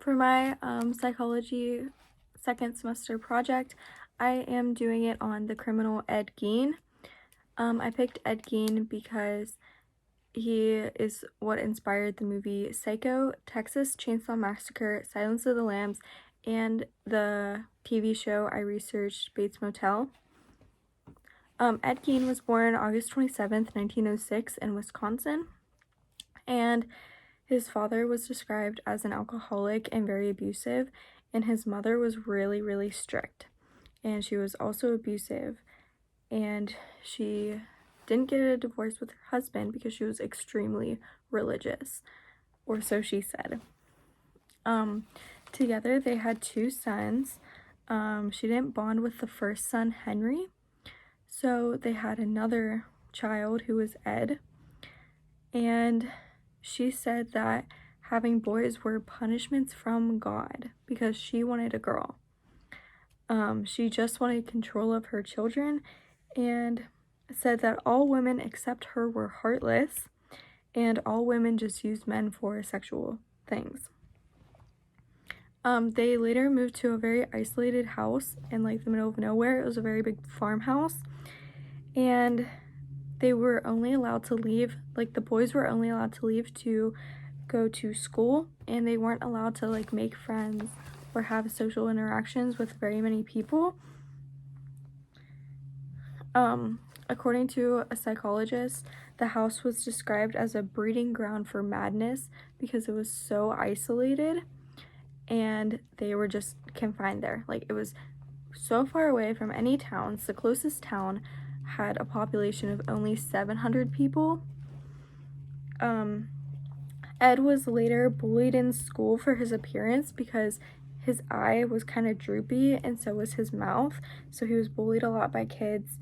For my psychology second semester project, I am doing it on the criminal Ed Gein. I picked Ed Gein because he is what inspired the movie Psycho, Texas Chainsaw Massacre, Silence of the Lambs, and the TV show I researched, Bates Motel. Ed Gein was born August 27th, 1906 in Wisconsin, and his father was described as an alcoholic and very abusive, and his mother was really, really strict, and she was also abusive, and she didn't get a divorce with her husband because she was extremely religious, or so she said. Together they had 2 sons. She didn't bond with the first son, Henry, so they had another child who was Ed, and she said that having boys were punishments from God because she wanted a girl. She just wanted control of her children and said that all women except her were heartless and all women just used men for sexual things. They later moved to a very isolated house in like the middle of nowhere. It was a very big farmhouse, and they were only allowed to leave, like the boys were only allowed to leave to go to school, and they weren't allowed to like make friends or have social interactions with very many people. According to a psychologist, the house was described as a breeding ground for madness because it was so isolated and they were just confined there. Like, it was so far away from any towns. The closest town had a population of only 700 people. Ed was later bullied in school for his appearance because his eye was kind of droopy and so was his mouth, so he was bullied a lot by kids.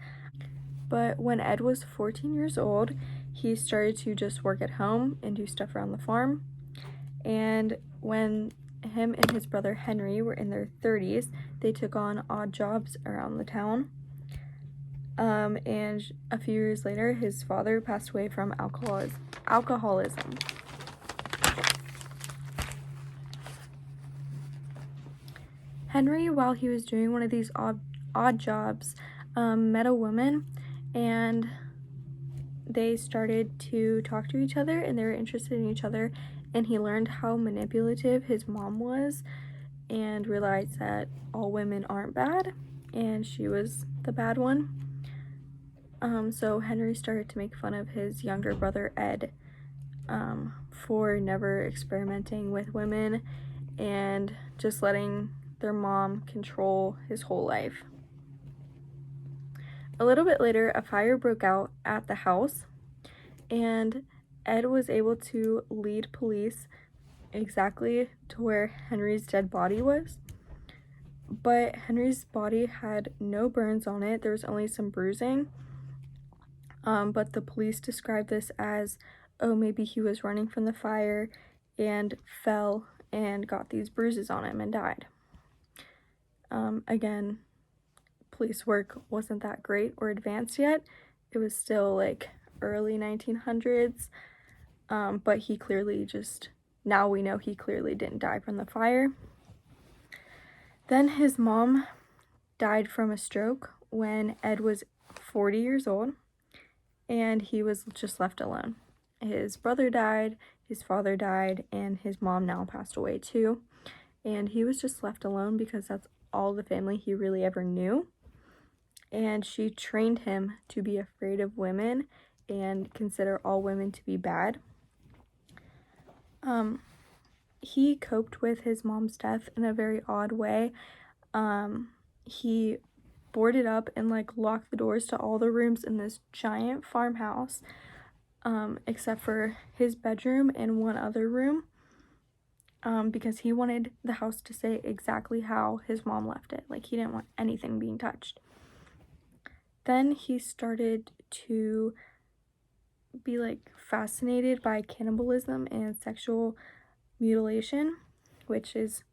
But when Ed was 14 years old, he started to just work at home and do stuff around the farm. And when him and his brother Henry were in their 30s, they took on odd jobs around the town. And a few years later, his father passed away from alcoholism. Henry, while he was doing one of these odd jobs, met a woman, and they started to talk to each other, and they were interested in each other, and he learned how manipulative his mom was and realized that all women aren't bad, and she was the bad one. So Henry started to make fun of his younger brother Ed for never experimenting with women and just letting their mom control his whole life. A little bit later, a fire broke out at the house, and Ed was able to lead police exactly to where Henry's dead body was. But Henry's body had no burns on it. There was only some bruising. But the police described this as, oh, maybe he was running from the fire and fell and got these bruises on him and died. Again, police work wasn't that great or advanced yet. It was still like early 1900s, but he clearly now we know he clearly didn't die from the fire. Then his mom died from a stroke when Ed was 40 years old, and he was just left alone. His brother died, his father died, and his mom now passed away too, and he was just left alone because that's all the family he really ever knew. And she trained him to be afraid of women and consider all women to be bad. He coped with his mom's death in a very odd way. He boarded up and like locked the doors to all the rooms in this giant farmhouse, except for his bedroom and one other room, because he wanted the house to stay exactly how his mom left it. Like, he didn't want anything being touched. Then he started to be like fascinated by cannibalism and sexual mutilation, which is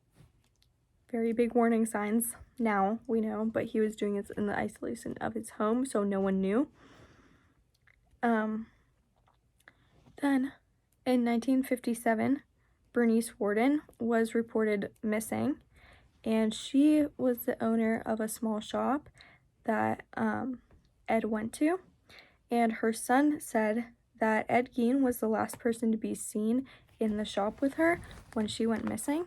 very big warning signs now, we know, but he was doing it in the isolation of his home, so no one knew. Then in 1957, Bernice Warden was reported missing, and she was the owner of a small shop that Ed went to, and her son said that Ed Gein was the last person to be seen in the shop with her when she went missing.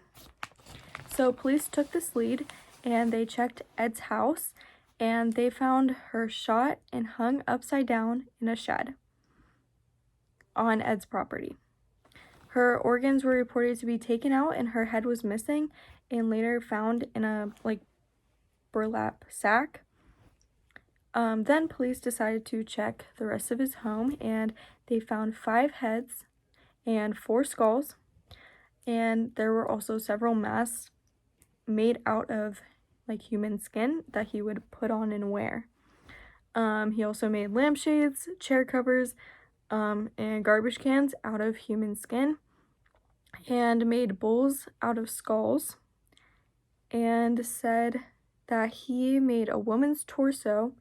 So police took this lead and they checked Ed's house, and they found her shot and hung upside down in a shed on Ed's property. Her organs were reported to be taken out and her head was missing and later found in a burlap sack. Then police decided to check the rest of his home, and they found 5 heads and 4 skulls, and there were also several masks made out of human skin that he would put on and wear. He also made lampshades, chair covers, and garbage cans out of human skin, and made bowls out of skulls, and said that he made a woman's torso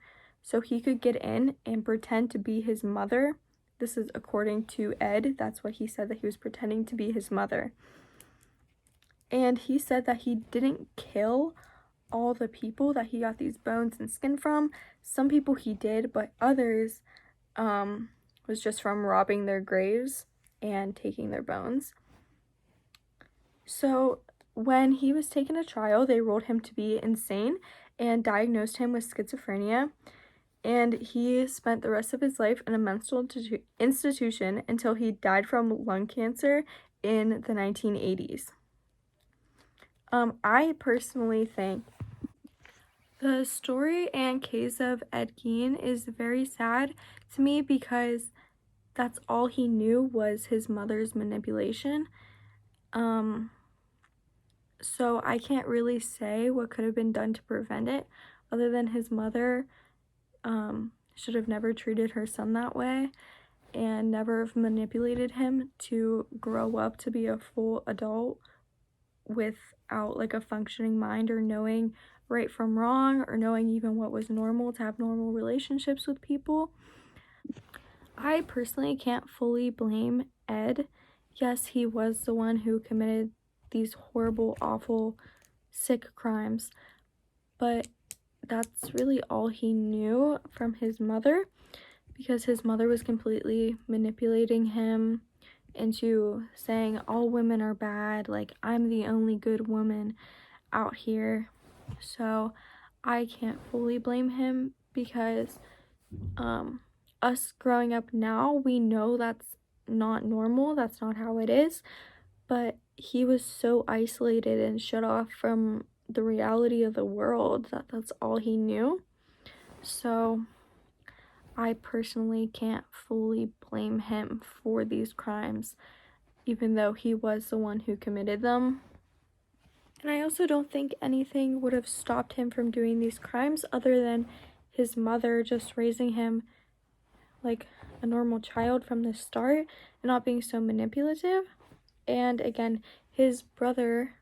so he could get in and pretend to be his mother. This is according to Ed. That's what he said, that he was pretending to be his mother. And he said that he didn't kill all the people that he got these bones and skin from. Some people he did, but others was just from robbing their graves and taking their bones. So when he was taken to trial, they ruled him to be insane and diagnosed him with schizophrenia. And he spent the rest of his life in a mental institution until he died from lung cancer in the 1980s. I personally think the story and case of Ed Gein is very sad to me because that's all he knew was his mother's manipulation. So I can't really say what could have been done to prevent it, other than his mother should have never treated her son that way and never have manipulated him to grow up to be a full adult without a functioning mind or knowing right from wrong or knowing even what was normal to have normal relationships with people. I personally can't fully blame Ed. Yes, he was the one who committed these horrible, awful, sick crimes, but that's really all he knew from his mother, because his mother was completely manipulating him into saying all women are bad, I'm the only good woman out here. So I can't fully blame him because us growing up now, we know that's not normal, that's not how it is, but he was so isolated and shut off from the reality of the world that that's all he knew. So I personally can't fully blame him for these crimes, even though he was the one who committed them. And I also don't think anything would have stopped him from doing these crimes other than his mother just raising him like a normal child from the start and not being so manipulative. And again, his brother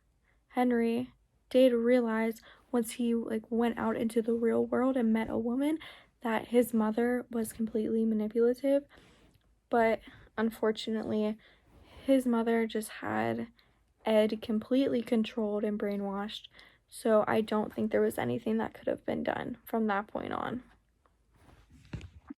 Henry did realize once he went out into the real world and met a woman that his mother was completely manipulative, but unfortunately his mother just had Ed completely controlled and brainwashed. So I don't think there was anything that could have been done from that point on.